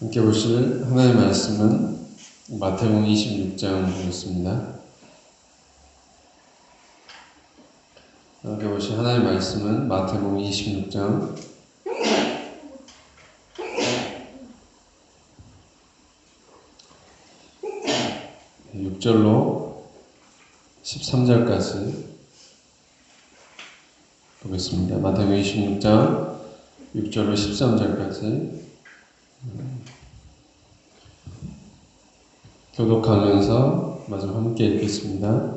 함께 보실 하나님의 말씀은 마태복음 26장 보겠습니다. 함께 보실 하나님의 말씀은 마태복음 26장 6절로 13절까지 보겠습니다. 마태복음 26장 6절로 13절까지 교독하면서 마저 함께 읽겠습니다.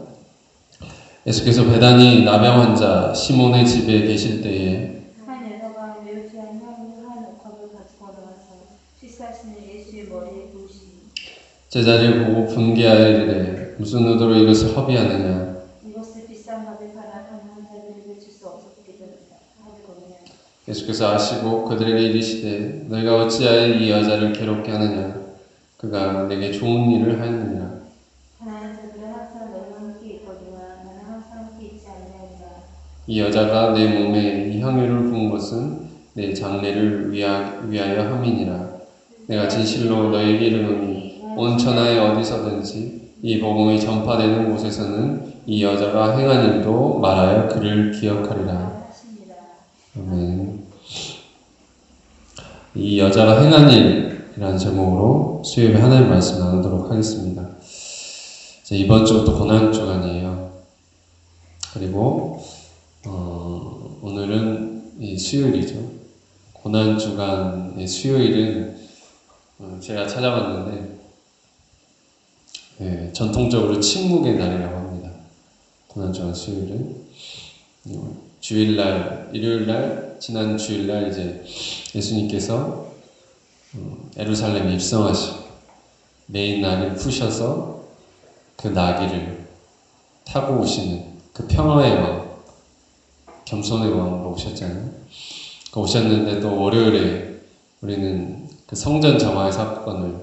예수께서 베다니 나병 환자 시몬의 집에 계실 때에 한 여자가 매우 귀한 향유 한 옥합을 가지고 나와서 씻사시는 예수의 머리에 부으시니 제자를 보고 분개하여 이르되 무슨 의도로 이것을 허비하느냐. 이것을 비싼 값에 팔아 가난한 자들에게 줄 수 없었기 하거든요. 예수께서 아시고 그들에게 이르시되 너희가 어찌하여 이 여자를 괴롭게 하느냐. 그가 내게 좋은 일을 하였느니라. 가난한 자들은 항상 너희와 함께 있거니와 나는 항상 함께 있지 아니하리라. 이 여자가 내 몸에 이 향유를 부은 것은 내 장례를 위하여 함이니라. 내가 진실로 너희에게 이르노니 온 천하에 어디서든지 이 복음이 전파되는 곳에서는 이 여자가 행한 일도 말하여 그를 기억하리라. 아멘. 이 여자가 행한 일이라는 제목으로 수요일에 하나님 말씀 나누도록 하겠습니다. 이번 주부터 고난주간이에요. 그리고 오늘은 이 수요일이죠. 고난주간의 수요일은 제가 찾아봤는데 전통적으로 침묵의 날이라고 합니다. 고난주간 수요일은 주일날, 일요일날, 지난 주일날 이제 예수님께서 예루살렘에 입성하시고 메인 나귀를 푸셔서 그 나귀를 타고 오시는 그 평화의 왕, 겸손의 왕으로 오셨잖아요. 오셨는데 또 월요일에 우리는 그 성전 정화의 사건을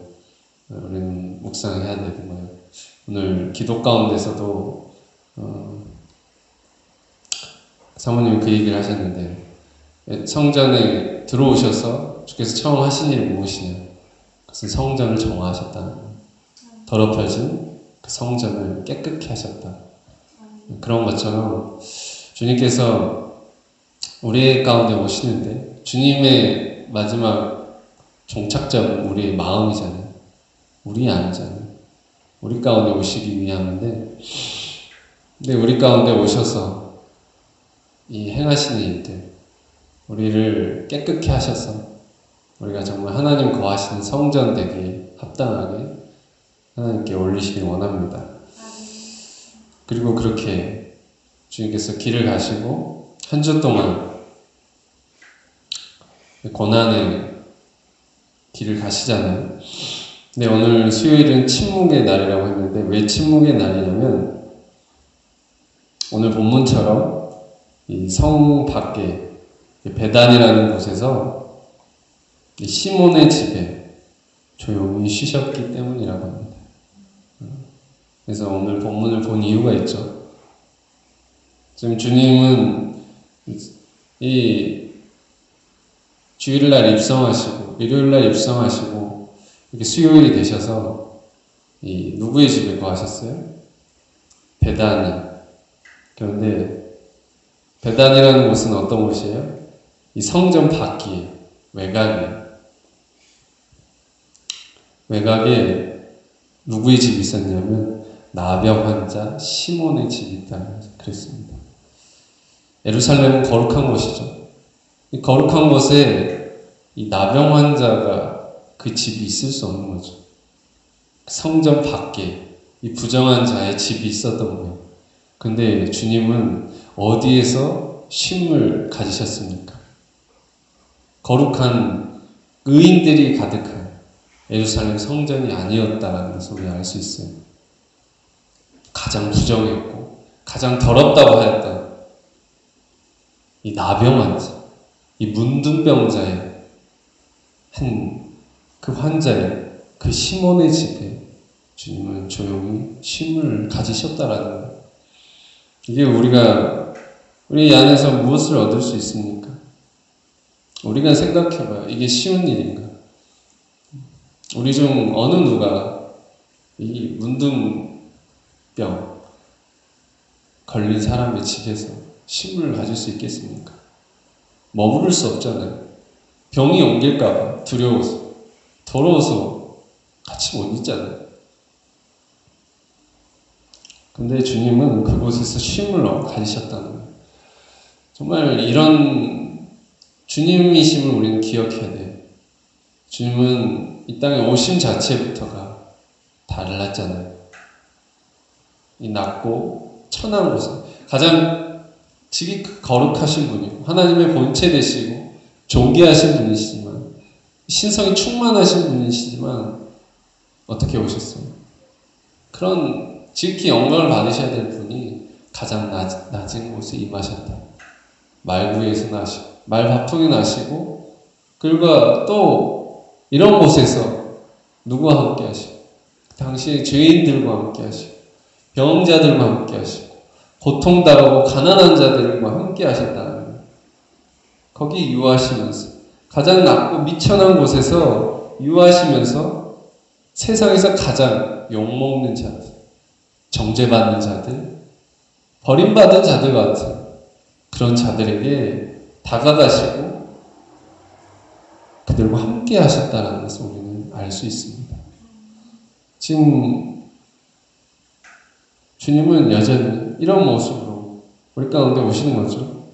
우리는 묵상해야 되는 거예요. 오늘 기도 가운데서도 사모님이 그 얘기를 하셨는데 성전에 들어오셔서 주께서 처음 하신 일이 무엇이냐. 그것은 성전을 정화하셨다. 더럽혀진 그 성전을 깨끗게 하셨다. 그런 것처럼 주님께서 우리 가운데 오시는데 주님의 마지막 종착점은 우리의 마음이잖아요. 우리 아니잖아요. 우리 가운데 오시기 위함인데 근데 우리 가운데 오셔서 이 행하시는 일들 우리를 깨끗게 하셔서 우리가 정말 하나님 거하시는 성전 되기에 합당하게 하나님께 올리시길 원합니다. 그리고 그렇게 주님께서 길을 가시고 한 주 동안 고난의 길을 가시잖아요. 근데 오늘 수요일은 침묵의 날이라고 했는데 왜 침묵의 날이냐면 오늘 본문처럼 이 성 밖에 베단이라는 곳에서 시몬의 집에 조용히 쉬셨기 때문이라고 합니다. 그래서 오늘 본문을 본 이유가 있죠. 지금 주님은 이 주일날 입성하시고 일요일날 입성하시고 이렇게 수요일이 되셔서 이 누구의 집에 거하셨어요? 베다니. 그런데 베단이라는 곳은 어떤 곳이에요? 이 성전 밖이에요. 외곽에 누구의 집이 있었냐면 나병 환자 시몬의 집이 있다고 그랬습니다. 예루살렘은 거룩한 곳이죠. 이 거룩한 곳에 이 나병 환자가 그 집이 있을 수 없는 거죠. 성전 밖에 이 부정한 자의 집이 있었던 거예요. 근데 주님은 어디에서 쉼을 가지셨습니까? 거룩한 의인들이 가득한 예루살렘 성전이 아니었다라는 것을 우리가 알 수 있어요. 가장 부정했고 가장 더럽다고 하였던 이 나병 환자, 이 문둥병자의 그 환자의 그 시몬의 집에 주님은 조용히 쉼을 가지셨다라는 거예요. 이게 우리 안에서 무엇을 얻을 수 있습니까? 우리가 생각해봐요. 이게 쉬운 일인가? 우리 중 어느 누가 이 문둥병 걸린 사람의 집에서 식물을 가질 수 있겠습니까? 머무를 수 없잖아요. 병이 옮길까봐 두려워서, 더러워서 같이 못 있잖아요. 근데 주님은 그곳에서 쉼을 가지셨다는 거예요. 정말 이런 주님이심을 우리는 기억해야 돼요. 주님은 이 땅에 오심 자체부터가 달랐잖아요. 이 낮고 천한 곳에 가장 지극히 거룩하신 분이고 하나님의 본체 되시고 존귀하신 분이시지만 신성이 충만하신 분이시지만 어떻게 오셨어요? 그런 지극히 영광을 받으셔야 될 분이 가장 낮은 곳에 임하셨다. 말구에서 나시고 말바풍에 나시고 그리고 또 이런 곳에서 누구와 함께 하시고 당시의 죄인들과 함께 하시고 병자들과 함께 하시고 고통당하고 가난한 자들과 함께 하셨다는 거예요. 거기 유하시면서 가장 낮고 미천한 곳에서 유하시면서 세상에서 가장 욕먹는 자들, 정죄받는 자들, 버림받은 자들 같은 그런 자들에게 다가가시고 그들과 함께 하셨다는 것을 우리는 알 수 있습니다. 지금 주님은 여전히 이런 모습으로 우리 가운데 오시는 거죠.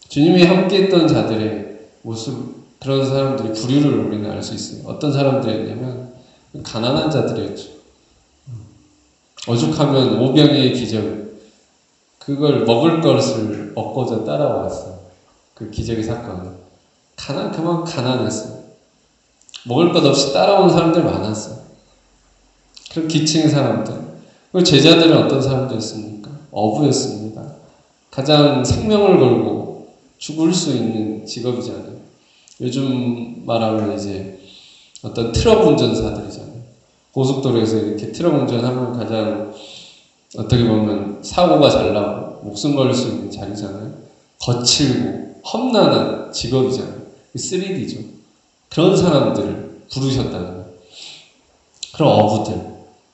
주님이 함께 했던 자들의 모습, 그런 사람들이 부류를 우리는 알 수 있어요. 어떤 사람들이었냐면 가난한 자들이었죠. 오죽하면 오병이의 기적, 그걸 먹을 것을 얻고자 따라왔어요. 그 기적의 사건은. 그만 가난했어요. 먹을 것 없이 따라온 사람들 많았어요. 그런 기층의 사람들. 그리고 제자들은 어떤 사람들이었습니까? 어부였습니다. 가장 생명을 걸고 죽을 수 있는 직업이잖아요. 요즘 말하면 이제 어떤 트럭 운전사들이잖아요. 고속도로에서 이렇게 트럭 운전하면 가장 어떻게 보면 사고가 잘 나고 목숨 걸릴 수 있는 자리잖아요. 거칠고 험난한 직업이잖아요. 3D죠. 그런 사람들을 부르셨다는 거예요. 그런 어부들.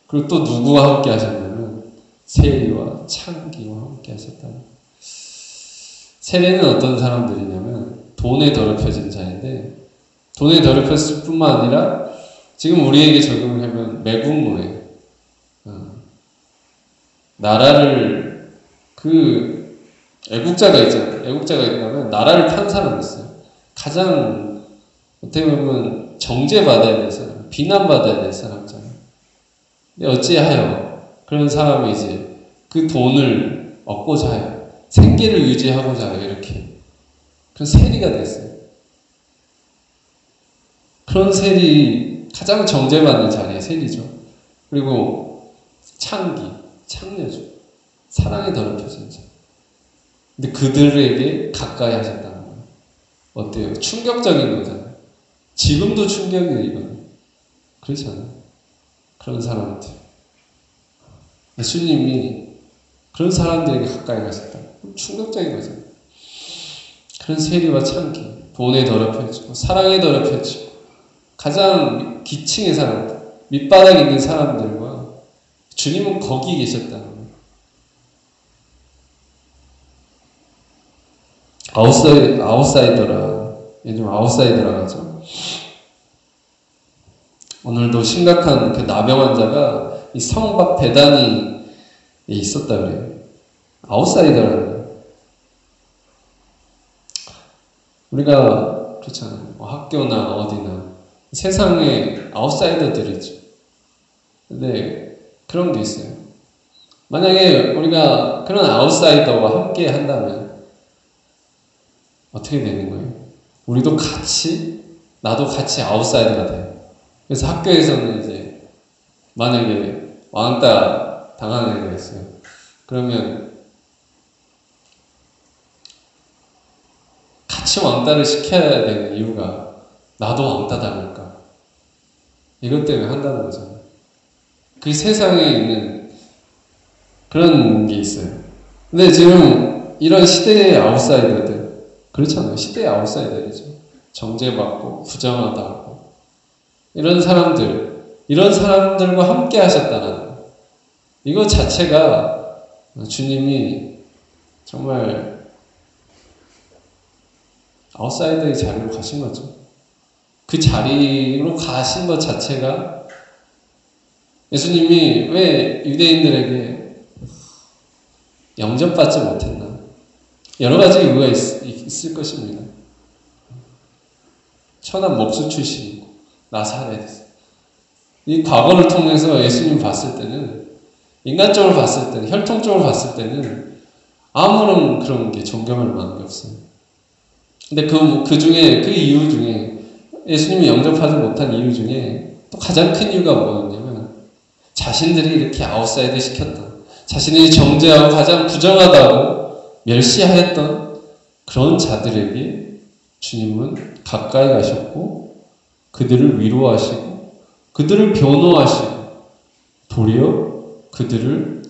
그리고 또 누구와 함께 하셨냐면 세리와 창기와 함께 하셨다는 거예요. 세리는 어떤 사람들이냐면 돈에 더럽혀진 자인데 돈에 더럽혔을 뿐만 아니라 지금 우리에게 적용을 하면 매국노예요. 나라를 애국자가 있잖아요. 애국자가 있다면 나라를 판 사람이 있어요. 가장 어떻게 보면 정죄받아야 될 사람, 비난받아야 될 사람이잖아요. 근데 어찌하여 그런 사람이 이제 그 돈을 얻고자 하여 생계를 유지하고자 하여 이렇게 그런 세리가 됐어요. 그런 세리, 가장 정죄받는 자리의 세리죠. 그리고 창녀죠. 사랑에 더럽혀진 자. 근데 그들에게 가까이 하셨다는 거예요. 어때요? 충격적인 거잖아요. 지금도 충격이에요, 이거는. 그렇지 않아요? 그런 사람들. 예수님이 그런 사람들에게 가까이 가셨다. 충격적인 거잖아요. 그런 세리와 창기, 돈에 더럽혀지고, 사랑에 더럽혀지고, 가장 기층의 사람들, 밑바닥에 있는 사람들과 주님은 거기 계셨다는 거예요. 아웃사이더라. 요즘 아웃사이더라 하죠. 오늘도 심각한 그 나병 환자가 이 성 밖 배단위에 있었다 그래요. 아웃사이더라는 거예요. 우리가 그렇잖아요. 학교나 어디나 세상에 아웃사이더들이죠. 근데 그런 게 있어요. 만약에 우리가 그런 아웃사이더와 함께 한다면 어떻게 되는 거예요? 우리도 나도 같이 아웃사이더가 돼요. 그래서 학교에서는 이제 만약에 왕따 당하는 애가 있어요. 그러면 같이 왕따를 시켜야 되는 이유가 나도 왕따 당할까? 이것 때문에 한다는 거잖아요. 그 세상에 있는 그런 게 있어요. 근데 지금 이런 시대의 아웃사이더들, 그렇잖아요. 시대의 아웃사이더이죠. 정죄받고 부정하다고 이런 사람들과 함께 하셨다는 것. 이거 자체가 주님이 정말 아웃사이더의 자리로 가신 거죠. 그 자리로 가신 것 자체가 예수님이 왜 유대인들에게 영접받지 못했나? 여러 가지 이유가 있을 것입니다. 천한 목수 출신이고 나사렛. 이 과거를 통해서 예수님 봤을 때는 인간적으로 봤을 때는 혈통적으로 봤을 때는 아무런 그런 게 존경할 만한 게 없어요. 근데 그 중에 그 이유 중에 예수님이 영접하지 못한 이유 중에 또 가장 큰 이유가 뭐였냐면 자신들이 이렇게 아웃사이드 시켰던 자신이 정죄하고 가장 부정하다고 멸시하였던 그런 자들에게 주님은 가까이 가셨고 그들을 위로하시고 그들을 변호하시고 도리어 그들을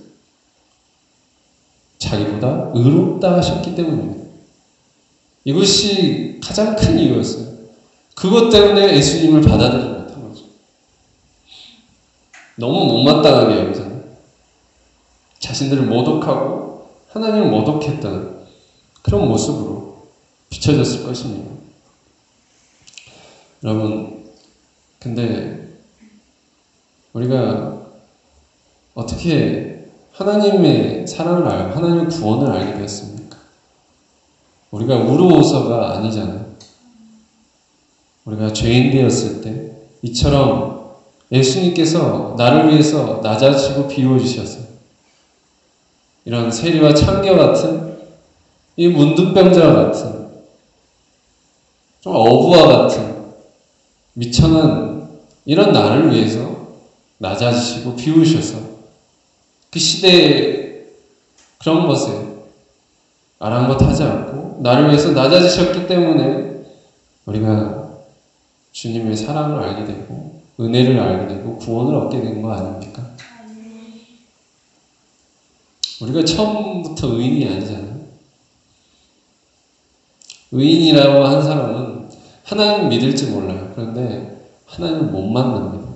자기보다 의롭다 하셨기 때문입니다. 이것이 가장 큰 이유였어요. 그것 때문에 예수님을 받아들이지 못한 거죠. 너무 못마땅하게 여기잖아요. 자신들을 모독하고 하나님을 모독했던 그런 모습으로 비춰졌을 것입니다. 여러분, 근데 우리가 어떻게 하나님의 사랑을 알고 하나님의 구원을 알게 되었습니까? 우리가 우르오서가 아니잖아요. 우리가 죄인 되었을 때 이처럼 예수님께서 나를 위해서 낮아지고 비워주셔서 이런 세리와 창녀 같은 이 문둥병자 같은 좀 어부와 같은 미천한 이런 나를 위해서 낮아지시고 비우셔서 그 시대의 그런 것에 아랑곳하지 않고 나를 위해서 낮아지셨기 때문에 우리가 주님의 사랑을 알게 되고 은혜를 알게 되고 구원을 얻게 된 거 아닙니까? 우리가 처음부터 의인이 아니잖아요. 의인이라고 한 사람은 하나님을 믿을지 몰라요. 그런데 하나님을 못 만납니다.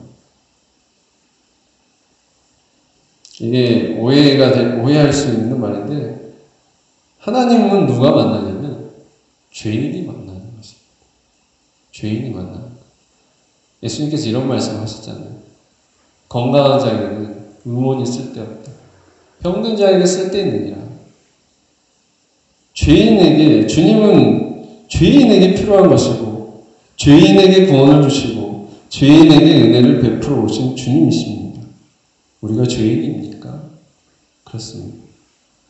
이게 오해할 수 있는 말인데 하나님은 누가 만나냐면 죄인이 만나는 것입니다. 죄인이 만나는 것. 예수님께서 이런 말씀 하셨잖아요. 건강한 자에게는 의논이 쓸데없다. 병든 자에게 쓸데있느니라. 주님은 죄인에게 필요한 것이고 죄인에게 구원을 주시고 죄인에게 은혜를 베풀어 오신 주님이십니다. 우리가 죄인입니까? 그렇습니다.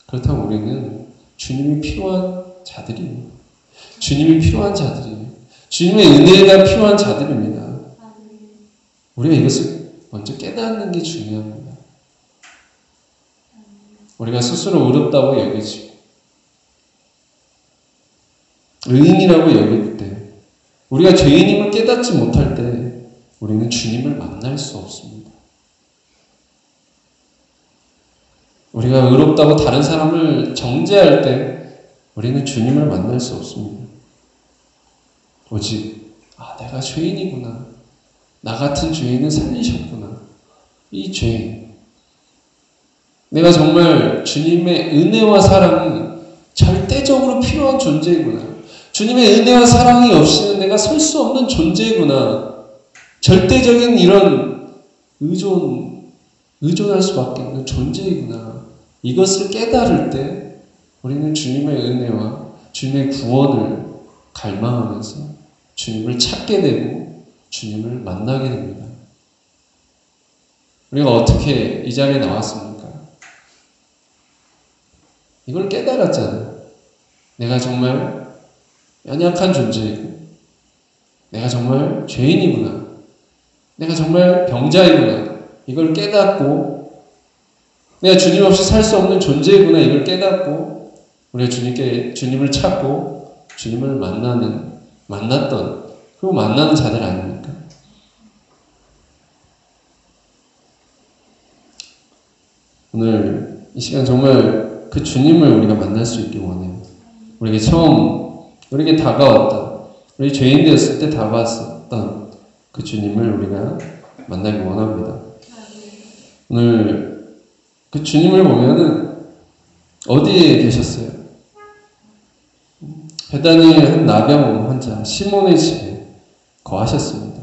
그렇다면 우리는 주님이 필요한 자들입니다. 주님이 필요한 자들이에요. 주님의 은혜가 필요한 자들입니다. 우리가 이것을 먼저 깨닫는 게 중요합니다. 우리가 스스로 어렵다고 여기지고 의인이라고 여길 때 우리가 죄인임을 깨닫지 못할 때 우리는 주님을 만날 수 없습니다. 우리가 의롭다고 다른 사람을 정죄할 때 우리는 주님을 만날 수 없습니다. 오직 내가 죄인이구나. 나 같은 죄인을 살리셨구나. 이 죄인. 내가 정말 주님의 은혜와 사랑이 절대적으로 필요한 존재이구나. 주님의 은혜와 사랑이 없이는 내가 설 수 없는 존재이구나. 절대적인 이런 의존할 수밖에 없는 존재이구나. 이것을 깨달을 때 우리는 주님의 은혜와 주님의 구원을 갈망하면서 주님을 찾게 되고 주님을 만나게 됩니다. 우리가 어떻게 이 자리에 나왔습니까? 이걸 깨달았잖아요. 내가 정말 연약한 존재이고 내가 정말 죄인이구나. 내가 정말 병자이구나. 이걸 깨닫고 내가 주님 없이 살 수 없는 존재이구나. 이걸 깨닫고 우리가 주님을 찾고 주님을 만났던 그리고 만나는 자들 아닙니까? 오늘 이 시간 정말 그 주님을 우리가 만날 수 있길 원해요. 우리에게 다가왔던 우리 죄인 되었을 때 다가왔었던 그 주님을 우리가 만나기 원합니다. 오늘 그 주님을 보면은 어디에 계셨어요? 베다니의 한 나병 환자 시몬의 집에 거하셨습니다.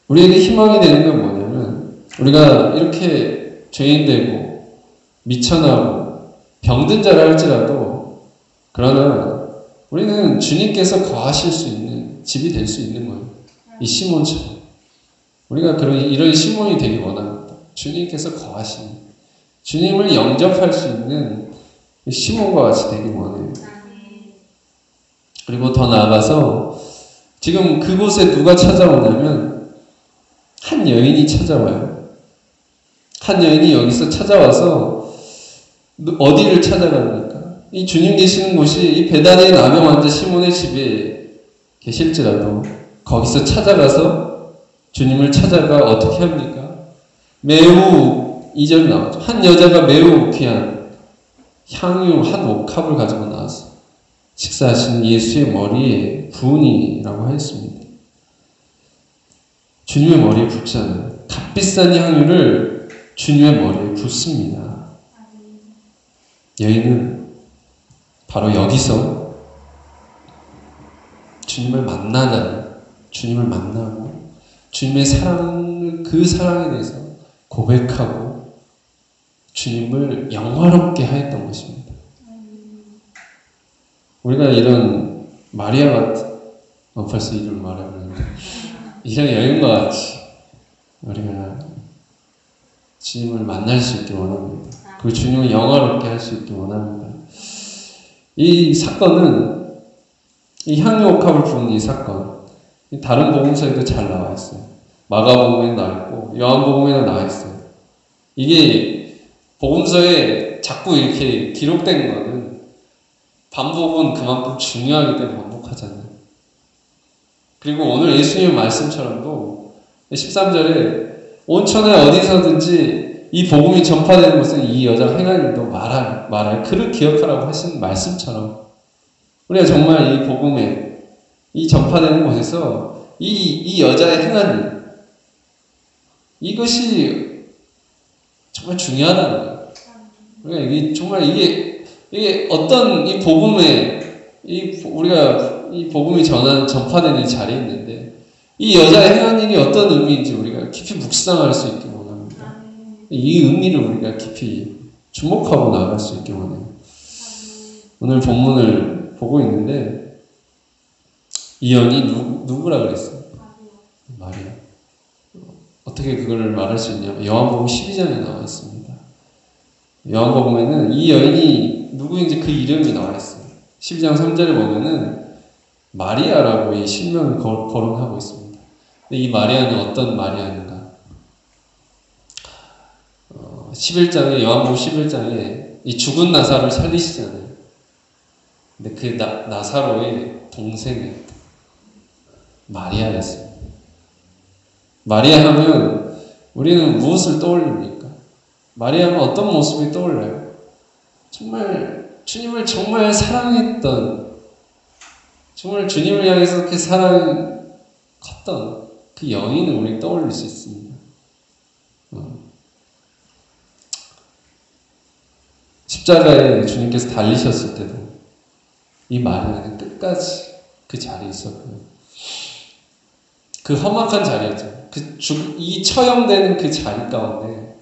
우리에게 희망이 되는 건 뭐냐면, 우리가 이렇게 죄인되고 미천하고 병든 자라 할지라도, 그러나 우리는 주님께서 거하실 수 있는 집이 될 수 있는 거예요. 이 시몬처럼. 우리가 이런 시몬이 되기 원합니다. 주님께서 거하시는, 주님을 영접할 수 있는 시몬과 같이 되기 원해요. 그리고 더 나아가서 지금 그곳에 누가 찾아오냐면 한 여인이 찾아와요. 한 여인이 여기서 찾아와서 어디를 찾아갑니까? 이 주님 계시는 곳이 이 베다니의 나병 환자 시몬의 집에 계실지라도 거기서 찾아가서 주님을 찾아가 어떻게 합니까? 매우 2절 나오죠. 한 여자가 매우 귀한 향유 한 옥합을 가지고 나왔어요. 식사하시는 예수의 머리에 부으니라고 하였습니다. 주님의 머리에 붓잖아요. 값비싼 향유를 주님의 머리에 붓습니다. 여인은 바로 여기서 주님을 주님을 만나고 주님의 사랑을, 그 사랑에 대해서 고백하고 주님을 영화롭게 하였던 것입니다. 우리가 이런 마리아 같은, 벌써 이름을 말하는데, 이런 여인과 같이 우리가 주님을 만날 수 있길 원합니다. 그 주님을 영화롭게 할 수 있길 원합니다. 이 사건은, 이 향유옥합을 부은 이 사건, 다른 복음서에도 잘 나와 있어요. 마가복음에 나와 있고 요한복음에도 나와 있어요. 이게 복음서에 자꾸 이렇게 기록된 거는 반복은 그만큼 중요하기 때문에 반복하잖아요. 그리고 오늘 예수님의 말씀처럼도 13절에 온천에 어디서든지 이 복음이 전파되는 곳은 이 여자가 행할 일도 말할 그를 기억하라고 하신 말씀처럼, 우리가 정말 이 복음에 이 전파되는 곳에서 이 여자의 행한 일, 이것이 정말 중요하다는 거예요. 우리가 이게 정말 이게 어떤 이 복음에 우리가 이 복음이 전파되는 이 자리에 있는데, 이 여자의 행한 일이 어떤 의미인지 우리가 깊이 묵상할 수 있기 원합니다. 이 의미를 우리가 깊이 주목하고 나아갈 수 있기 원해요. 오늘 본문을 보고 있는데 이 여인이 누구라 그랬어요? 마리아. 어떻게 그걸 말할 수 있냐면 요한복음 12장에 나와 있습니다. 요한복음에는 이 여인이 누구인지 그 이름이 나와 있어요. 12장 3절에 보면은 마리아라고 이 실명을 거론하고 있습니다. 근데 이 마리아는 어떤 마리아인가? 11장에, 요한복음 11장에 이 죽은 나사로를 살리시잖아요. 근데 그 나사로의 동생이 마리아였습니다. 마리아 하면 우리는 무엇을 떠올립니까? 마리아 하면 어떤 모습이 떠올라요? 정말 주님을 정말 사랑했던, 정말 주님을 향해서 그렇게 사랑이 컸던 그 여인을 우리 떠올릴 수 있습니다. 십자가에 주님께서 달리셨을 때도 이 마리아는 끝까지 그 자리에 있었고요. 그 험악한 자리였죠. 이 처형되는 그 자리 가운데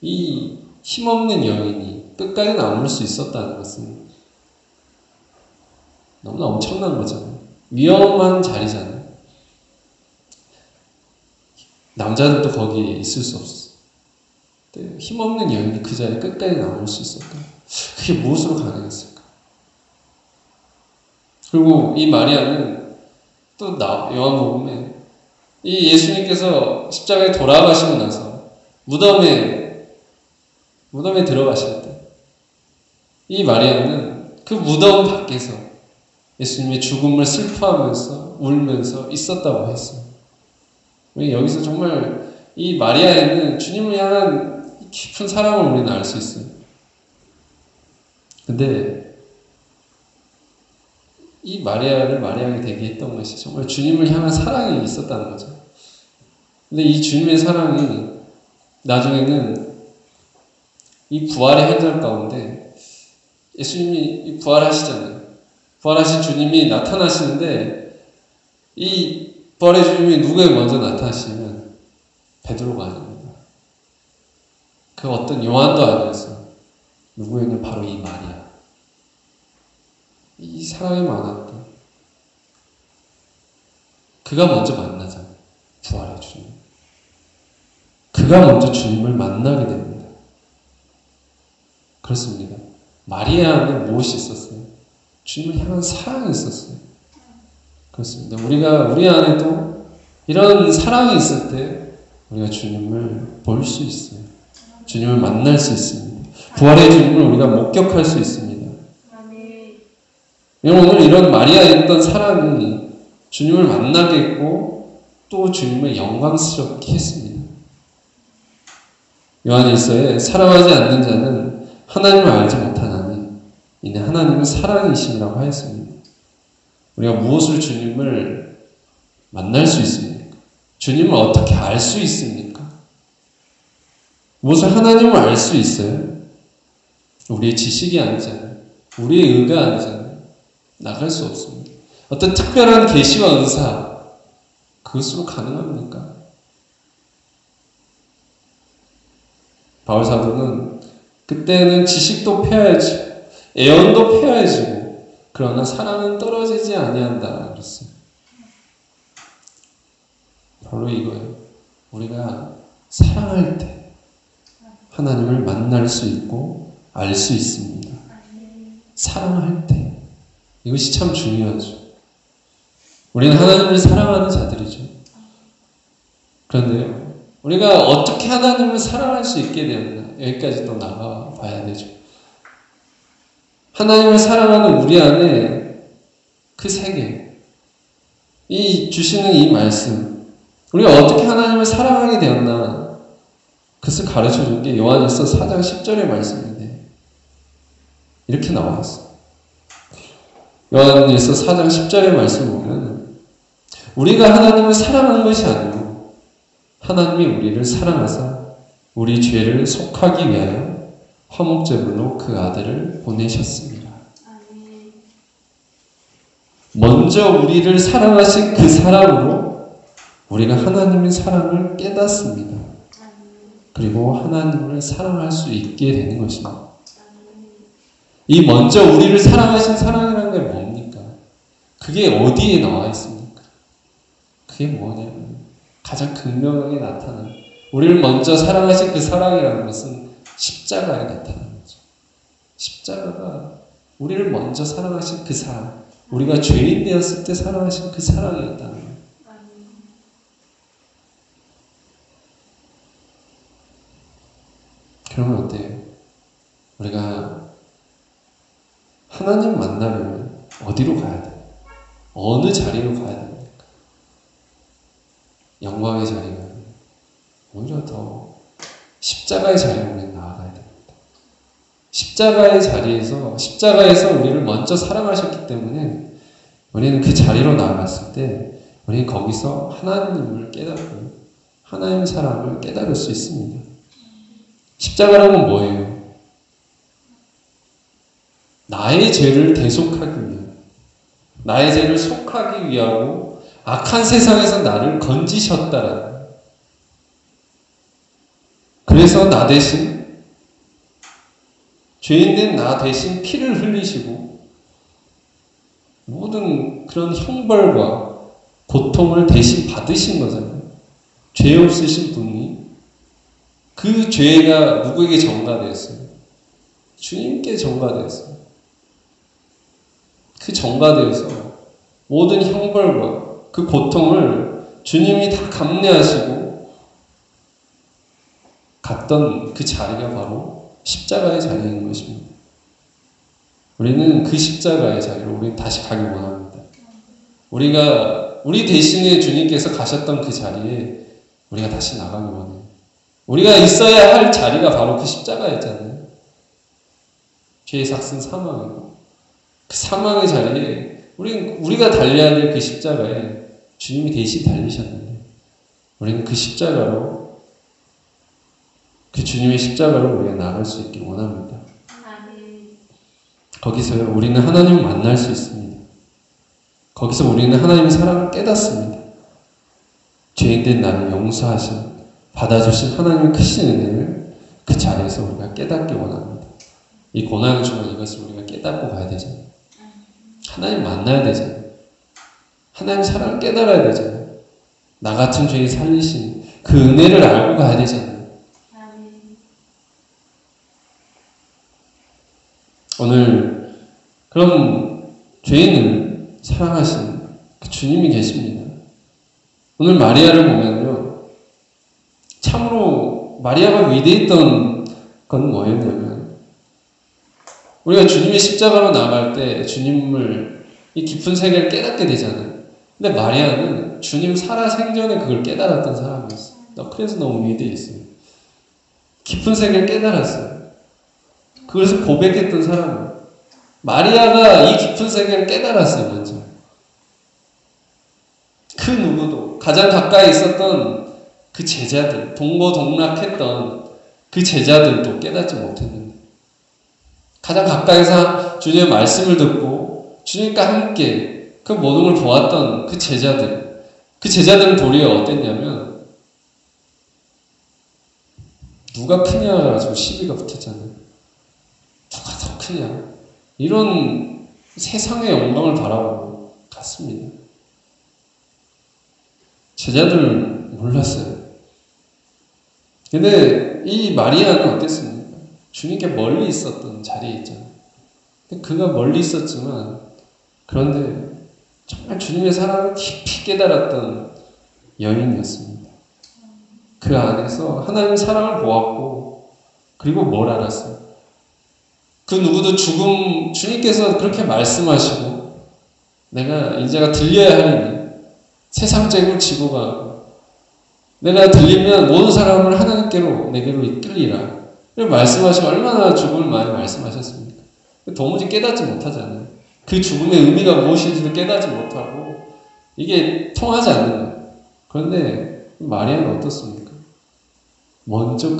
이 힘없는 여인이 끝까지 남을 수 있었다는 것은 너무나 엄청난 거잖아요. 위험한 자리잖아요. 남자들도 거기에 있을 수 없었어요. 힘없는 여인이 그 자리에 끝까지 남을 수 있었다. 그게 무엇으로 가능했을까? 그리고 이 마리아는 또 요한복음에 이 예수님께서 십자가에 돌아가시고 나서 무덤에 들어가실 때 이 마리아는 그 무덤 밖에서 예수님의 죽음을 슬퍼하면서 울면서 있었다고 했어요. 여기서 정말 이 마리아에는 주님을 향한 깊은 사랑을 우리는 알 수 있어요. 근데 이 마리아를 마리아게 되게 했던 것이 정말 주님을 향한 사랑이 있었다는 거죠. 근데 이 주님의 사랑이 나중에는 이 부활의 현장 가운데 예수님이 부활하시잖아요. 부활하신 주님이 나타나시는데 이 부활의 주님이 누구에게 먼저 나타나시냐면 베드로가 아닙니다. 그 어떤 요한도 아니었어요. 누구에게는 바로 이 마리아. 이 사랑이 많았다. 그가 먼저 만나잖아요. 부활의 주님. 그가 먼저 주님을 만나게 됩니다. 그렇습니다. 마리아 안에 무엇이 있었어요? 주님을 향한 사랑이 있었어요. 그렇습니다. 우리 안에도 이런 사랑이 있을 때 우리가 주님을 볼 수 있어요. 주님을 만날 수 있습니다. 부활의 주님을 우리가 목격할 수 있습니다. 오늘 이런 마리아에 있던 사랑이 주님을 만나게 했고 또 주님을 영광스럽게 했습니다. 요한일서에 사랑하지 않는 자는 하나님을 알지 못하나니 이는 하나님은 사랑이심이라고 하였습니다. 우리가 무엇을 주님을 만날 수 있습니까? 주님을 어떻게 알 수 있습니까? 무엇을 하나님을 알 수 있어요? 우리의 지식이 아니잖아요. 우리의 의가 아니잖아요. 나갈 수 없습니다. 어떤 특별한 계시와 은사 그것으로 가능합니까? 바울 사도는 그때는 지식도 폐하여지고 애언도 폐하여지고 그러나 사랑은 떨어지지 아니한다 그랬어요. 바로 이거예요. 우리가 사랑할 때 하나님을 만날 수 있고 알 수 있습니다. 사랑할 때 이것이 참 중요하죠. 우리는 하나님을 사랑하는 자들이죠. 그런데요, 우리가 어떻게 하나님을 사랑할 수 있게 되었나 여기까지 또 나가 봐야 되죠. 하나님을 사랑하는 우리 안에 그 세계, 이 주시는 이 말씀, 우리가 어떻게 하나님을 사랑하게 되었나 그것을 가르쳐준 게 요한일서 4장 10절의 말씀인데 이렇게 나와 있어요. 요한일서 4장 10절의 말씀을 보면 우리가 하나님을 사랑한 것이 아니고 하나님이 우리를 사랑하사 우리 죄를 속하기 위하여 화목제물로 그 아들을 보내셨습니다. 먼저 우리를 사랑하신 그 사랑으로 우리가 하나님의 사랑을 깨닫습니다. 그리고 하나님을 사랑할 수 있게 되는 것입니다. 이 먼저 우리를 사랑하신 사랑이라는 게 뭡니까? 그게 어디에 나와 있습니까? 그게 뭐냐면 가장 극명하게 나타나는 우리를 먼저 사랑하신 그 사랑이라는 것은 십자가에 나타나는 거죠. 십자가가 우리를 먼저 사랑하신 그 사랑, 우리가 죄인 되었을 때 사랑하신 그 사랑이었다는 거예요. 그러면 어때요? 우리가 하나님 만나려면 어디로 가야 돼요? 어느 자리로 가야 됩니까? 영광의 자리가 오히려 더 십자가의 자리로 우리는 나아가야 됩니다. 십자가에서 우리를 먼저 사랑하셨기 때문에 우리는 그 자리로 나아갔을 때 우리는 거기서 하나님을 깨닫고 하나님의 사랑을 깨달을 수 있습니다. 십자가라는 뭐예요? 나의 죄를 대속하기 위해 나의 죄를 속하기 위하고 악한 세상에서 나를 건지셨다라는 거예요. 그래서 나 대신 죄인된 나 대신 피를 흘리시고 모든 그런 형벌과 고통을 대신 받으신 거잖아요. 죄 없으신 분이 그 죄가 누구에게 전가되었어요? 주님께 전가되었어요. 그 전가되어서 모든 형벌과 그 고통을 주님이 다 감내하시고 갔던 그 자리가 바로 십자가의 자리인 것입니다. 우리는 그 십자가의 자리로 우리는 다시 가기 원합니다. 우리 대신에 주님께서 가셨던 그 자리에 우리가 다시 나가기 원해요. 우리가 있어야 할 자리가 바로 그 십자가였잖아요. 죄의 삭은 사망이고 그 사망의 자리에 우리가 달려야 될 그 십자가에 주님이 대신 달리셨는데, 우리는 그 십자가로, 그 주님의 십자가로 우리가 나갈 수 있길 원합니다. 거기서요, 우리는 하나님을 만날 수 있습니다. 거기서 우리는 하나님의 사랑을 깨닫습니다. 죄인된 나를 용서하신, 받아주신 하나님의 크신 은혜를 그 자리에서 우리가 깨닫기 원합니다. 이 고난을 주면 이것을 우리가 깨닫고 가야 되잖아요. 하나님 만나야 되잖아요. 하나님 사랑을 깨달아야 되잖아요. 나 같은 죄인 살리신 그 은혜를 알고 가야 되잖아요. 오늘 그런 죄인을 사랑하신 그 주님이 계십니다. 오늘 마리아를 보면요, 참으로 마리아가 위대했던 건 뭐였냐면, 우리가 주님의 십자가로 나갈 때 주님을 이 깊은 세계를 깨닫게 되잖아요. 근데 마리아는 주님 살아 생전에 그걸 깨달았던 사람이었어요. 그래서 너무 위대했어요. 깊은 세계를 깨달았어요. 그래서 고백했던 사람이에요. 마리아가 이 깊은 세계를 깨달았어요, 먼저. 그 누구도, 가장 가까이 있었던 그 제자들, 동고동락했던 그 제자들도 깨닫지 못했는데, 가장 가까이서 주님의 말씀을 듣고 주님과 함께 그 모든 걸 보았던 그 제자들은 도리어 어땠냐면, 누가 크냐 가지고 시비가 붙었잖아요. 누가 더 크냐, 이런 세상의 영광을 바라보고 갔습니다. 제자들은 몰랐어요. 근데 이 마리아는 어땠습니까? 주님께 멀리 있었던 자리에 있잖아요. 근데 그가 멀리 있었지만, 그런데 정말 주님의 사랑을 깊이 깨달았던 여인이었습니다. 그 안에서 하나님의 사랑을 보았고, 그리고 뭘 알았어요? 그 누구도 주님께서 그렇게 말씀하시고, 내가 이제가 들려야 하리니 세상 죄를 지고 가고, 내가 들리면 모든 사람을 하나님께로 내게로 이끌리라, 이렇게 말씀하시고 얼마나 죽음을 많이 말씀하셨습니까? 도무지 깨닫지 못하잖아요. 그 죽음의 의미가 무엇인지도 깨닫지 못하고 이게 통하지 않는 거예요. 그런데 마리아는 어떻습니까? 먼저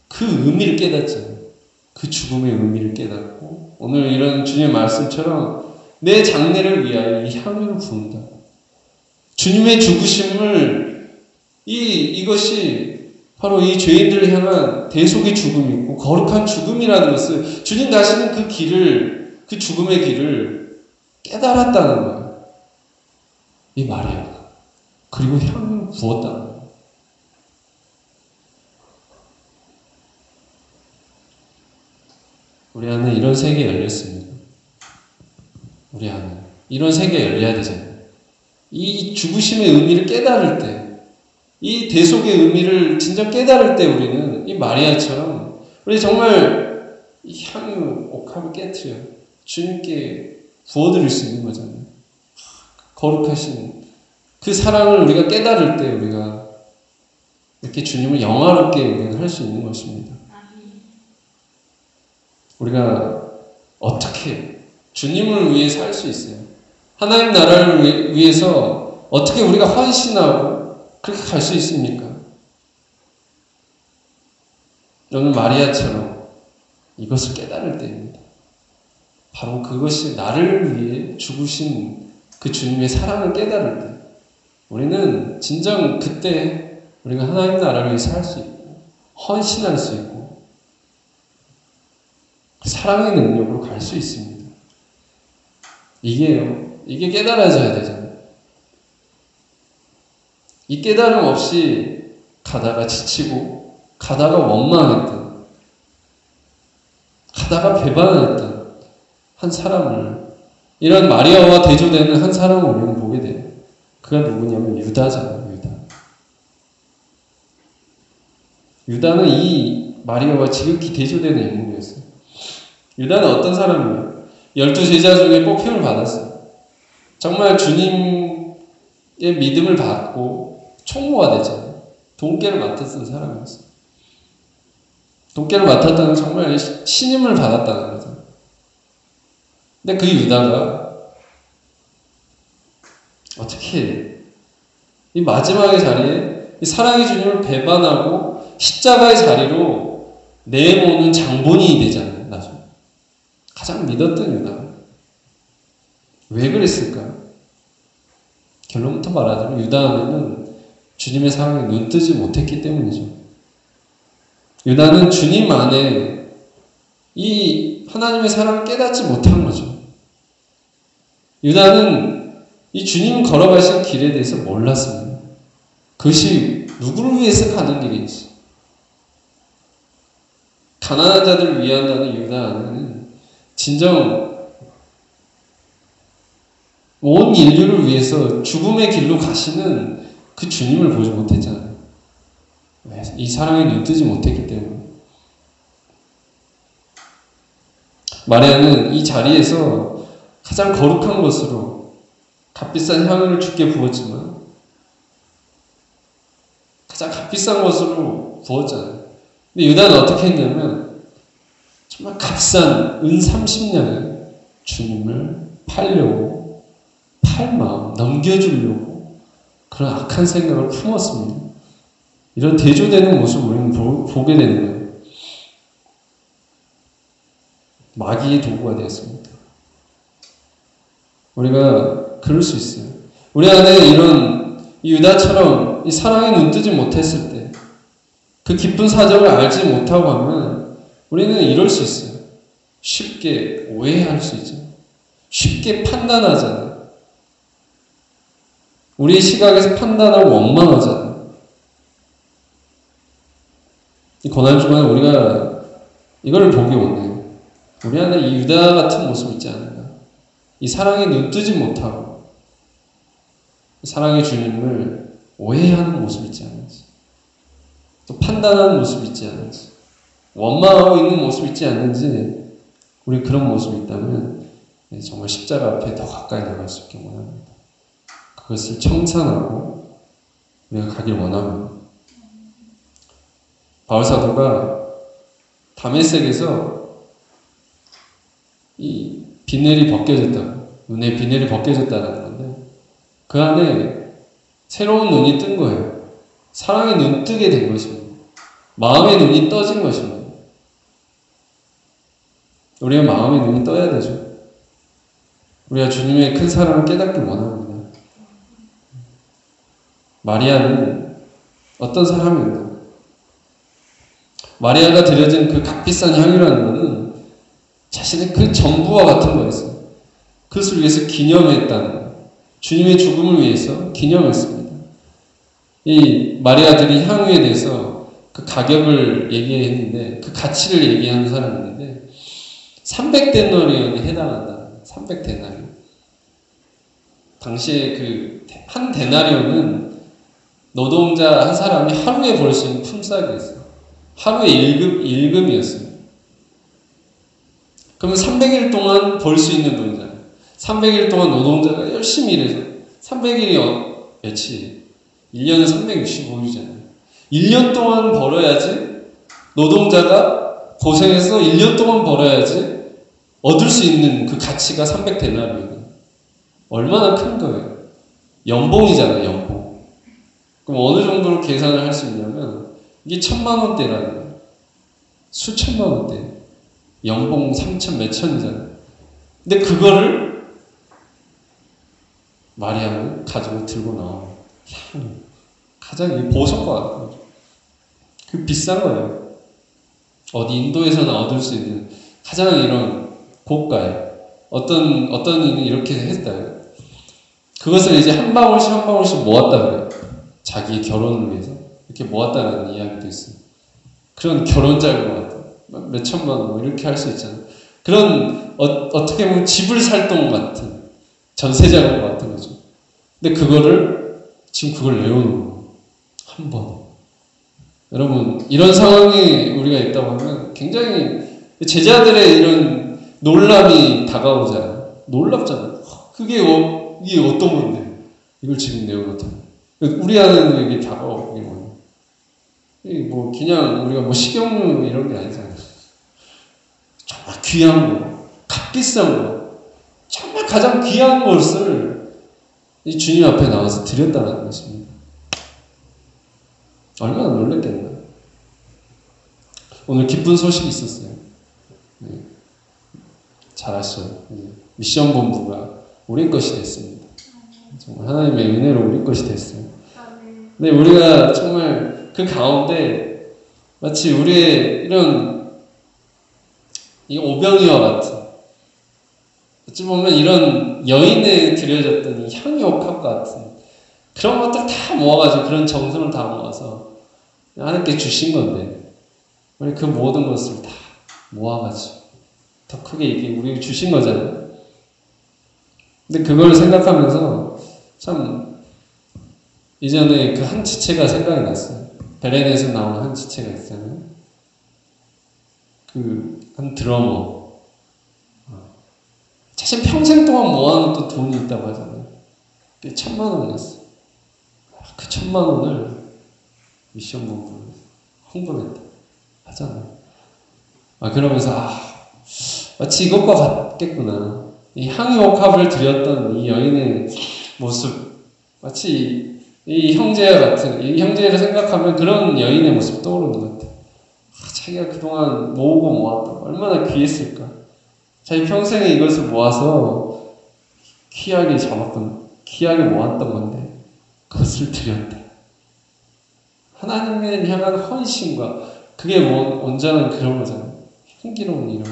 그 의미를 깨닫잖아요. 그 죽음의 의미를 깨닫고, 오늘 이런 주님의 말씀처럼 내 장래를 위하여 이 향유를 부은다. 주님의 죽으심을, 이것이 바로 이 죄인들을 향한 대속의 죽음이고 거룩한 죽음이라는 것을, 주님 가시는 그 길을, 그 죽음의 길을 깨달았다는 거예요. 이 마리아가. 그리고 향을 부었다는 거예요. 우리 안에 이런 세계 열렸습니다. 우리 안에 이런 세계 열려야 되잖아요. 이 죽으심의 의미를 깨달을 때, 이 대속의 의미를 진짜 깨달을 때, 우리는 이 마리아처럼 우리 정말 이 향유 옥합을 깨트려 주님께 부어드릴 수 있는 거잖아요. 거룩하신 그 사랑을 우리가 깨달을 때, 우리가 이렇게 주님을 영화롭게 우리는 할 수 있는 것입니다. 우리가 어떻게 주님을 위해 살 수 있어요? 하나님 나라를 위해서 어떻게 우리가 헌신하고 그렇게 갈 수 있습니까? 오늘 마리아처럼 이것을 깨달을 때입니다. 바로 그것이 나를 위해 죽으신 그 주님의 사랑을 깨달을 때, 우리는 진정 그때 우리가 하나님 나라를 위해 살 수 있고 헌신할 수 있고 사랑의 능력으로 갈 수 있습니다. 이게 깨달아져야 되잖아요. 이 깨달음 없이 가다가 지치고, 가다가 원망했던, 가다가 배반했던 한 사람을, 이런 마리아와 대조되는 한 사람을 우리는 보게 돼요. 그가 누구냐면 유다잖아요. 유다는 이 마리아와 지극히 대조되는 인물이었어요. 유다는 어떤 사람이에요? 12제자 중에 뽑힘을 받았어요. 정말 주님의 믿음을 받고 총무가 되잖아요. 돈깨를 맡았던 사람이었어요. 돈깨를 맡았다는 정말 신임을 받았다는 거죠. 근데 그 유다가 어떻게 이 마지막의 자리에 이 사랑의 주님을 배반하고 십자가의 자리로 내모는 장본인이 되잖아요. 나중에 가장 믿었던 유다가 왜 그랬을까? 결론부터 말하자면 유다 안에는 주님의 사랑에 눈뜨지 못했기 때문이죠. 유다는 주님 안에 이 하나님의 사랑을 깨닫지 못한 거죠. 유다는 이 주님 걸어가신 길에 대해서 몰랐습니다. 그것이 누구를 위해서 가는 길인지. 가난한 자들을 위한다는 유다 안에는 진정 온 인류를 위해서 죽음의 길로 가시는 그 주님을 보지 못했잖아요. 왜? 이 사랑에 눈뜨지 못했기 때문에. 마리아는 이 자리에서 가장 거룩한 것으로 값비싼 향유를 주께 부었지만 가장 값비싼 것으로 부었잖아요. 근데 유다는 어떻게 했냐면 정말 값싼 은 30냥에 주님을 팔려고 팔마음 넘겨주려고 그런 악한 생각을 품었습니다. 이런 대조되는 모습을 우리는 보게 되는 거예요. 마귀의 도구가 되었습니다. 우리가 그럴 수 있어요. 우리 안에 이런 유다처럼 이 사랑에 눈뜨지 못했을 때 그 깊은 사정을 알지 못하고 하면 우리는 이럴 수 있어요. 쉽게 오해할 수 있죠. 쉽게 판단하잖아요. 우리의 시각에서 판단하고 원망하잖아요. 이 고난주간에 우리가 이걸 보기 원해요. 우리 안에 이 유다 같은 모습이 있지 않은가. 이 사랑에 눈뜨지 못하고 사랑의 주님을 오해하는 모습이 있지 않은지, 또 판단하는 모습이 있지 않은지, 원망하고 있는 모습이 있지 않는지, 우리 그런 모습이 있다면 정말 십자가 앞에 더 가까이 나갈 수 있게 원합니다. 그것을 청산하고 우리가 가길 원합니다. 바울사도가 다메섹에서 이 비늘이 벗겨졌다고, 눈에 비늘이 벗겨졌다는 건데 그 안에 새로운 눈이 뜬 거예요. 사랑의 눈 뜨게 된 것입니다. 마음의 눈이 떠진 것입니다. 우리가 마음의 눈이 떠야 되죠. 우리가 주님의 큰 사랑을 깨닫길 원합니다. 마리아는 어떤 사람인가? 마리아가 드려진 그 값비싼 향유라는 것은 자신의 그 전부와 같은 거였어요. 그것을 위해서 기념했다는 거예요. 주님의 죽음을 위해서 기념했습니다. 이 마리아들이 향유에 대해서 그 가격을 얘기했는데 그 가치를 얘기하는 사람인데 300데나리온에 해당한다. 300데나리온. 당시에 그 한 데나리온은 노동자 한 사람이 하루에 벌 수 있는 품삯이었어요. 하루에 일금이었어요. 그러면 300일 동안 벌 수 있는 돈이잖아요. 300일 동안 노동자가 열심히 일해서 300일이 며칠? 1년에 365일이잖아요. 1년 동안 벌어야지 노동자가 고생해서 1년 동안 벌어야지 얻을 수 있는 그 가치가 300데나리온이에요. 얼마나 큰 거예요. 연봉이잖아요. 연봉. 그럼 어느 정도로 계산을 할 수 있냐면 이게 1000만 원대라는 거예요. 수천만 원대. 연봉 3천 몇천이잖아요. 근데 그거를 마리아는 가지고 들고 나와. 향. 가장 이 보석과 같은 거죠. 그 비싼 거예요. 어디 인도에서나 얻을 수 있는 가장 이런 고가의 어떤 이는 이렇게 했다. 그것을 이제 한 방울씩 한 방울씩 모았다 그래요. 자기의 결혼을 위해서 이렇게 모았다는 이야기도 있어요. 그런 결혼 자금 같은 몇 천만 원 뭐 이렇게 할 수 있잖아요. 그런 어떻게 보면 집을 살 돈 같은 전세 자금 같은 거죠. 근데 그거를 지금 그걸 내어놓은 거예요. 한 번에. 여러분 이런 상황에 우리가 있다고 하면 굉장히 제자들의 이런 놀람이 다가오잖아요. 놀랍잖아요. 이게 어떤 건데 이걸 지금 내어놓다. 우리 안에는 이게 다가오게 뭐예요. 뭐 그냥 우리가 뭐 식용유 이런 게 아니잖아요. 정말 귀한 거, 값비싼 거, 정말 가장 귀한 것을 이 주님 앞에 나와서 드렸다는 것입니다. 얼마나 놀랐겠나. 오늘 기쁜 소식이 있었어요. 네. 잘 아시죠? 네. 미션 본부가 우리 것이 됐습니다. 정말 하나님의 은혜로 우리 것이 됐어요. 근데 우리가 정말 그 가운데 마치 우리의 이런 이 오병이와 같은, 어찌 보면 이런 여인에 드려졌던 이 향유옥합 같은 그런 것들 다 모아가지고, 그런 정성을 다 모아서 하나님께 주신 건데, 우리 그 모든 것을 다 모아가지고 더 크게 이게 우리에게 주신 거잖아요. 근데 그걸 생각하면서 참 이전에 그 한 지체가 생각이 났어요. 베렌에서 나온 한 지체가 있잖아요. 그 한 드러머. 자신 평생 동안 모아놓은 돈이 있다고 하잖아요. 그게 1,000,000원이었어요. 그 1,000,000원을 미션 본부에 헌금했다 하잖아요. 그러면서 마치 이것과 같겠구나. 이 향유옥합을 드렸던 이 여인의 모습, 마치 이 형제와 같은, 이 형제를 생각하면 그런 여인의 모습 떠오르는 것 같아요. 자기가 그동안 모으고 모았던 얼마나 귀했을까. 자기 평생에 이것을 모아서 귀하게 모았던 건데 그것을 드렸다. 하나님을 향한 헌신과, 그게 온전한 그런 거잖아요. 향기로운 이름.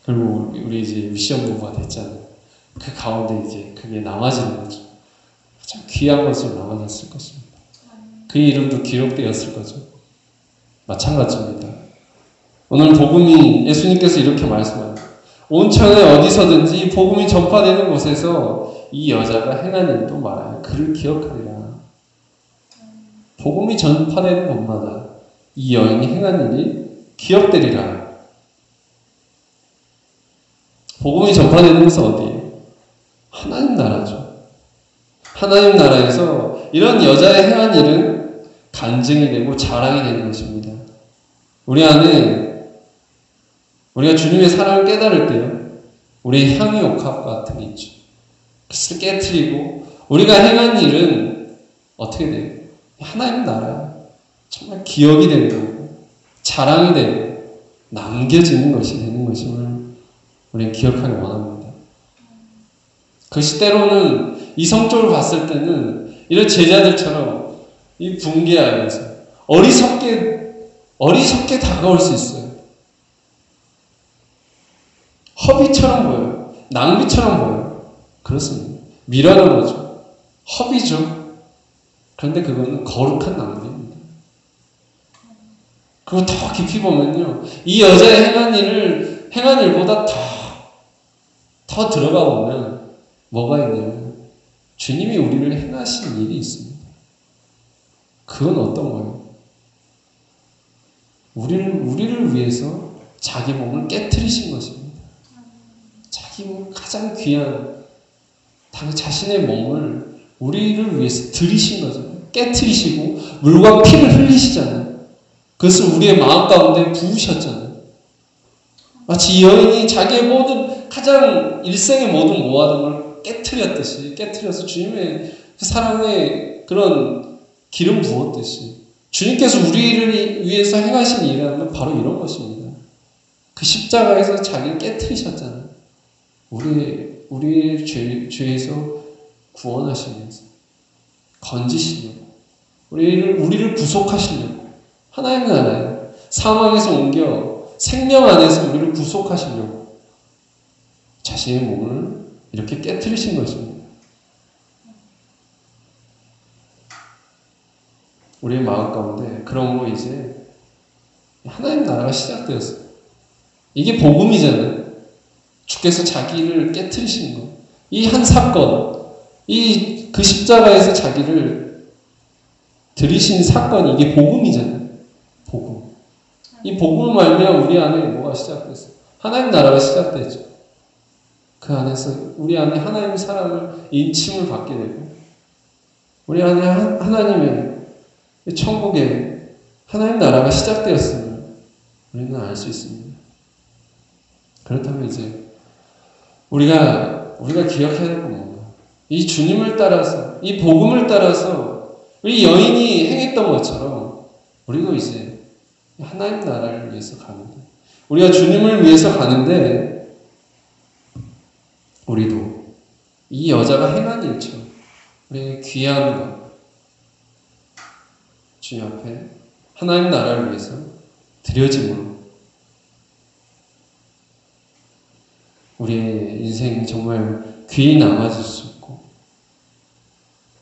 그리고 우리 이제 미션 부부가 됐잖아요. 그 가운데 이제 그게 남아지는 거죠. 참 귀한 것으로 남아졌을 것입니다. 그 이름도 기록되었을 거죠. 마찬가지입니다. 오늘 복음이, 예수님께서 이렇게 말씀합니다. 온천에 어디서든지 복음이 전파되는 곳에서 이 여자가 행한 일도 말하여 그를 기억하리라. 복음이 전파되는 곳마다 이 여인이 행한 일이 기억되리라. 복음이 전파되는 곳은 어디예요? 하나님 나라죠. 하나님 나라에서 이런 여자의 행한 일은 간증이 되고 자랑이 되는 것입니다. 우리 안에, 우리가 주님의 사랑을 깨달을 때요, 우리의 향유옥합 같은 게 있죠. 그것을 깨트리고 우리가 행한 일은 어떻게 돼요? 하나님 나라에 정말 기억이 되는 거고 자랑이 되고 남겨지는 것이 되는 것임을 우리는 기억하기 원합니다. 그것이 때로는 이성적으로 봤을 때는 이런 제자들처럼 이 분개 안에서 어리석게 다가올 수 있어요. 허비처럼 보여요. 낭비처럼 보여요. 그렇습니다. 미련한 거죠. 허비죠. 그런데 그거는 거룩한 낭비입니다. 그리고 더 깊이 보면요, 이 여자의 행한 일보다 더 들어가 보면 뭐가 있냐면 주님이 우리를 행하신 일이 있습니다. 그건 어떤 거예요? 우리를 위해서 자기 몸을 깨트리신 것입니다. 자기 몸, 가장 귀한 자신의 몸을 우리를 위해서 들이신 거죠. 깨트리시고 물과 피를 흘리시잖아요. 그것을 우리의 마음 가운데 부으셨잖아요. 마치 이 여인이 자기의 모든, 가장 일생의 모든 모아둔 걸 깨트려서 주님의 사랑의 그런 기름 부었듯이 주님께서 우리를 위해서 행하신 일이라는 바로 이런 것입니다. 그 십자가에서 자기를 깨트리셨잖아요. 우리의 죄에서 구원하시면서 건지시려고, 우리를 구속하시려고, 하나님 나라에 사망에서 옮겨 생명 안에서 우리를 구속하시려고 자신의 몸을 이렇게 깨트리신 것입니다. 우리의 마음 가운데 그러므로 이제 하나님 나라가 시작되었어요. 이게 복음이잖아요. 주께서 자기를 깨트리시는 것. 이 한 사건, 그 십자가에서 자기를 들이신 사건이 이게 복음이잖아요. 복음. 이 복음을 말미암아 우리 안에 뭐가 시작됐어요? 하나님 나라가 시작되죠. 그 안에서 우리 안에 하나님의 사랑을, 인침을 받게 되고 우리 안에 하나님의 천국에 하나님 나라가 시작되었음을 우리는 알 수 있습니다. 그렇다면 이제 우리가 기억해야 될 건 뭔가? 이 주님을 따라서, 이 복음을 따라서 우리 여인이 행했던 것처럼 우리도 이제 하나님 나라를 위해서 가는데, 우리가 주님을 위해서 가는데, 우리도 이 여자가 행한 일처럼 우리의 귀한 것, 주님 앞에 하나님 나라를 위해서 드려짐으로 우리의 인생이 정말 귀히 남아질 수 있고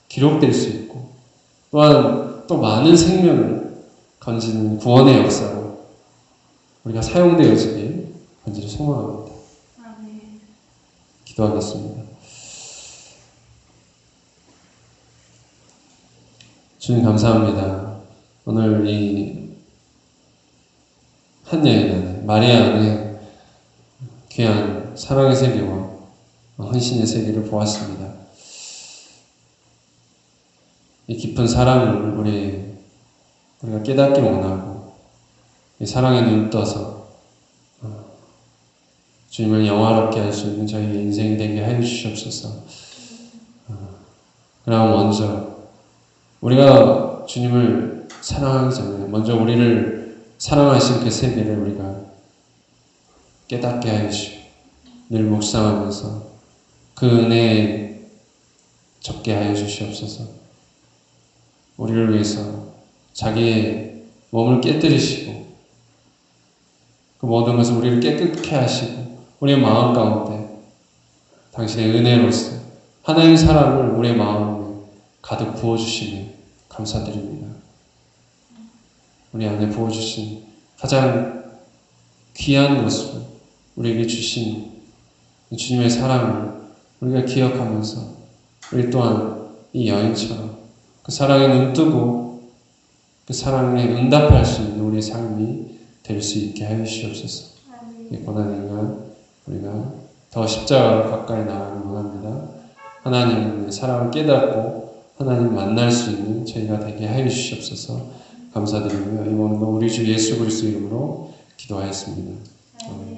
기록될 수 있고 또한 또 많은 생명을 건지는 구원의 역사로 우리가 사용되어지길 간절히 소망합니다. 기도하겠습니다. 주님 감사합니다. 오늘 이 한 여인 안에, 마리아 안에 귀한 사랑의 세계와 헌신의 세계를 보았습니다. 이 깊은 사랑을 우리가 깨닫기 원하고 이 사랑에 눈 떠서 주님을 영화롭게 할 수 있는 저희의 인생이 되게 하여 주시옵소서. 그럼 먼저 우리가 주님을 사랑하기 전에 먼저 우리를 사랑하신 그 세계를 우리가 깨닫게 하여 주시고 늘 묵상하면서 그 은혜에 적게 하여 주시옵소서. 우리를 위해서 자기의 몸을 깨뜨리시고 그 모든 것을 우리를 깨끗게 하시고 우리의 마음 가운데 당신의 은혜로서 하나님의 사랑을 우리의 마음에 가득 부어주시니 감사드립니다. 우리 안에 부어주신 가장 귀한 것을 우리에게 주신 주님의 사랑을 우리가 기억하면서 우리 또한 이 여인처럼 그 사랑에 눈뜨고 그 사랑에 응답할 수 있는 우리의 삶이 될 수 있게 하여 주시옵소서. 이 고난의 우리가 더 십자가로 가까이 나아가기 원합니다. 하나님의 사랑을 깨닫고 하나님 만날 수 있는 저희가 되게 하여 주시옵소서. 감사드리고요. 이 모든 거 우리 주 예수 그리스도 이름으로 기도하였습니다. 아멘.